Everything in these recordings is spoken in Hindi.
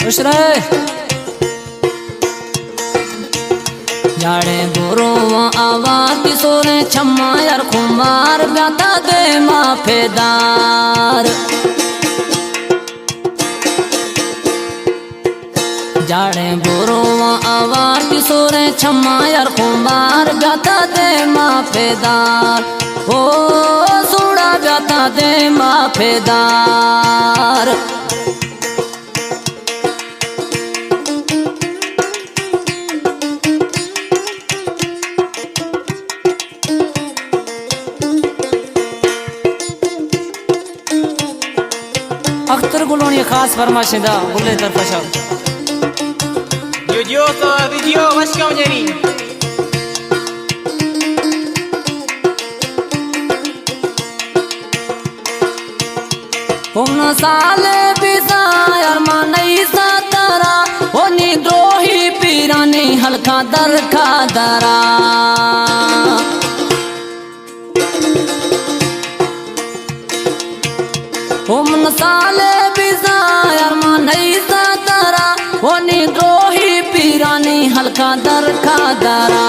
खुश रहे जाने गुरु आवाती सोरे छम्मा यार खुमार ब्याता दे माफेदार जाने गुरु आवाती सोरे छम्मा यार खुमार ब्याता दे माफेदार ओ सुड़ा ब्याता दे माफेदार अख्तर गुलोनी खास फरमाशिंदा बुले तरफशा Yo तो वीडियो बस क्यों जानी हम साले बिसा यार मानई सा तारा होनी द्रोही पीरानी हल्का दरखा दरा हम साले बिसा यार मानई सा तारा होनी द्रोही पीरानी हल्का दरखा दरा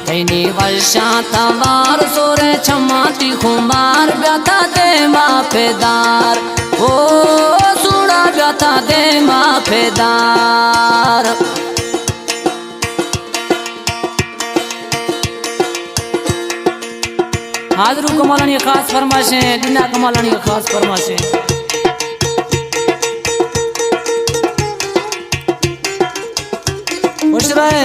तैनी वर्षा तवार सोरे छमाती खुमार ब्याता दे माफेदार ओ सुड़ा ब्याता दे माफेदार हाजरू कमालानी खास फरमाशे दिना कमालानी खास फरमाशे खुश रहे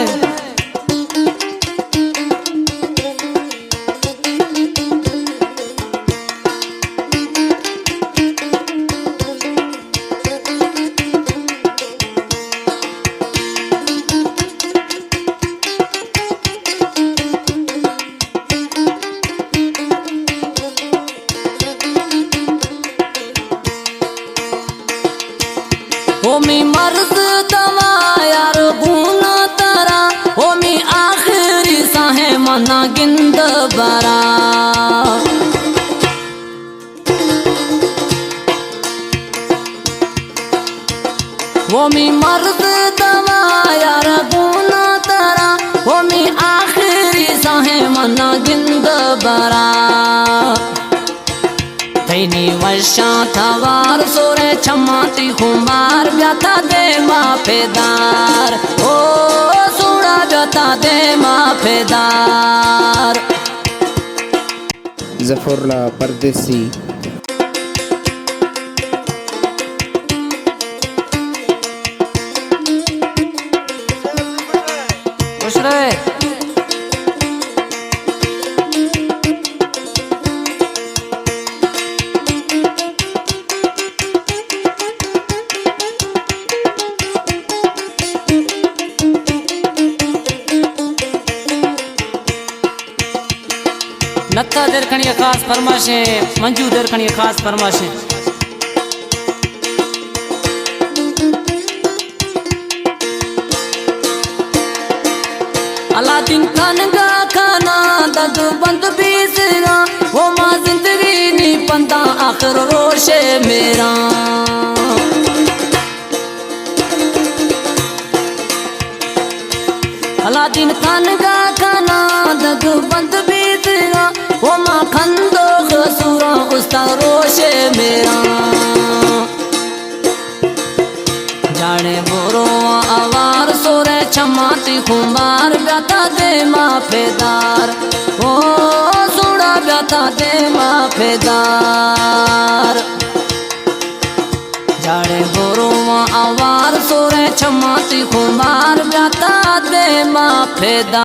होमी मर्द दवा यार गुना तारा होमी आखिरी साहे मना गिंद बरा होमी मर्द दवा यार गुना तारा होमी आखिरी साहे मना गिंद बरा तैनी वर्षा थवार सोरे छमाती खुमार ब्याता दे माफेदार ओ सुड़ा ब्याता दे माफेदार जफरला परदेसी खुश रहे नत्ता देर खनिया खास फरमाशे मंजू देर खनिया खास फरमाशे अलादीन खान का खाना दद बंद बीसरा वो माँ जिंदगी नी पंदा आखिर रोशे मेरा अलादीन खान का खाना दद बंद बीसरा वो माँ खंदो खसूरा उस्ता रोशे मेरा जाने बोरो आवार सोरे छमाती खुमार ब्याता दे माफेदार ओ सुड़ा ब्याता दे माफेदार जाने बोरो आवार सोरे छमाती खुमार ब्याता दे माफेदार।